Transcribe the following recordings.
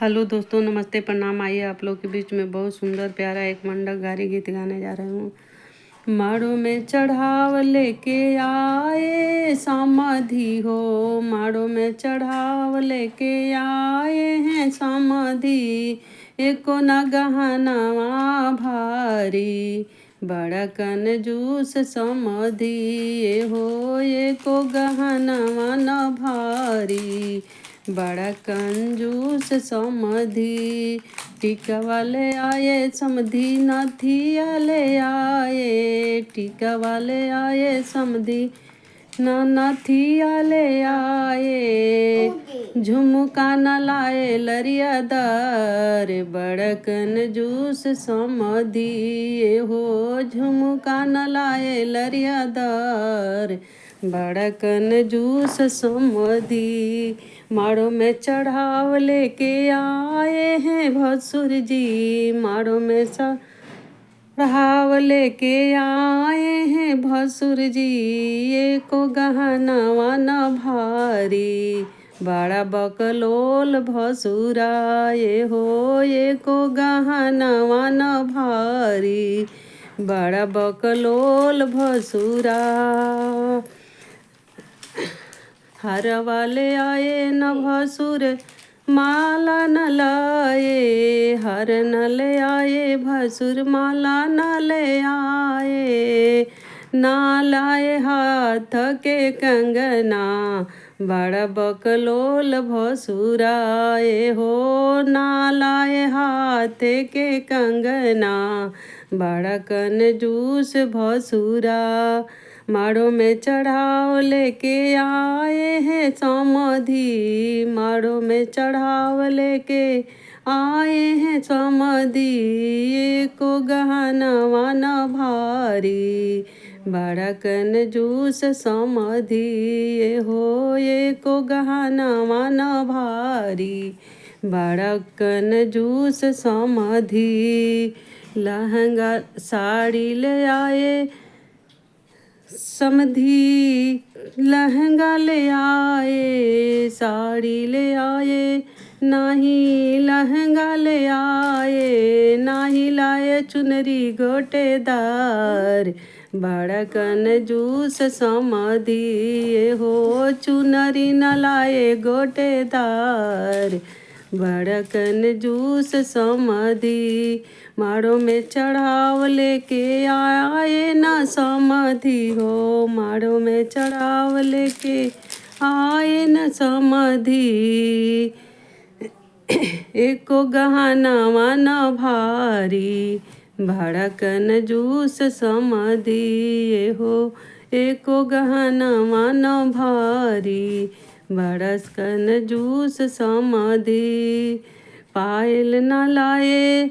Hello दोस्तों, नमस्ते, प्रणाम। आइए आप लोग के बीच में बहुत सुंदर प्यारा एक मंडकधारी गीत गाने जा रही हूँ। माड़ो में चढ़ाव लेके आए समाधि हो, माड़ो में चढ़ाव लेके आए हैं समाधि। एको न गहनवा भारी, बड़ा कंजूस समाधि हो, एको गहनवा न भारी, बड़ा कंजूस समधी। टीका वाले आए समधी, नथिया ले आए, टीका वाले आए समधी, नथिया ले आए, झुमका न लाए लरियादार, बड़ा कंजूस समधी हो, झुमका न लाए लरियादार, बड़ा कंजूस समधी। माड़ो में चढ़ाव लेके आए हैं भसुर जी, माड़ो में चढ़ाव लेके आए हैं भसुर जी, एको गहनवा न भारी, बड़ा बकलोल भसुरा ये हो, एको गहनवा न भारी, बड़ा बकलोल भसुरा। हर वाले आए न भसुर, माला न लाए, हर न ले आए भसुर, माला न ले आए, ना लाए हाथ के कंगना, बड़ा बकलोल भसुराए हो, ना लाए हाथ के कंगना, बड़ा कंजूस भसुरा। माड़ो में चढ़ाव लेके आए हैं समाधि, माड़ो में चढ़ाव लेके आए हैं समाधि, एको गहनवा न भारी, बड़ा कंजूस समाधि हो, एको गहनवा न भारी, बड़ा कंजूस समाधि। लहंगा साड़ी ले आए समधी, लहंगा ले आए, साड़ी ले आए, नाही लहंगा ले आए, नाही लाए चुनरी गोटेदार, बड़ा कंजूस समाधि हो, चुनरी न लाए गोटेदार, बड़ा कंजूस समाधि। माड़ो में चढ़ाव लेके आए न समाधि हो, माड़ो में चढ़ाव लेके आए न समाधि, एको गहनवा न भारी, बड़ा कंजूस समाधि हो, एको गहनवा न भारी, बड़ा कंजूस समाधि। पायल न लाए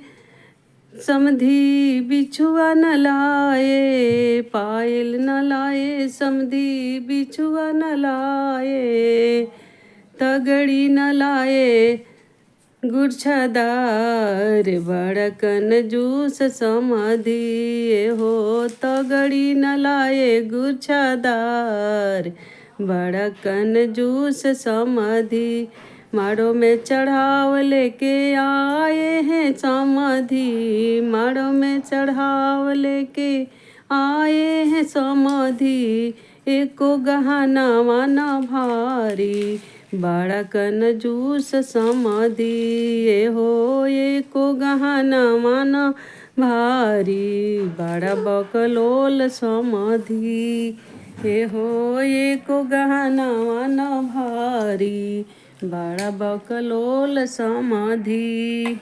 समधी, बिछुआ न लाए, पायल न लाए समधी, बिछुआ न लाए, तगड़ी न लाए गुरछदार, बड़ा कंजूस समाधि हो, तगड़ी न लाए गुरछदार, बड़ा कंजूस समाधि। माड़ो में चढ़ाव लेके आए हैं समाधि, माड़ो में चढ़ाव लेके आए हैं समाधि, एको गहनवा न भारी, बड़ा कंजूस समाधि हो, एको गहनवा न भारी, बड़ा बकलोल समाधि हो, एको गहनवा न भारी, बड़ा बकलोल समाधि।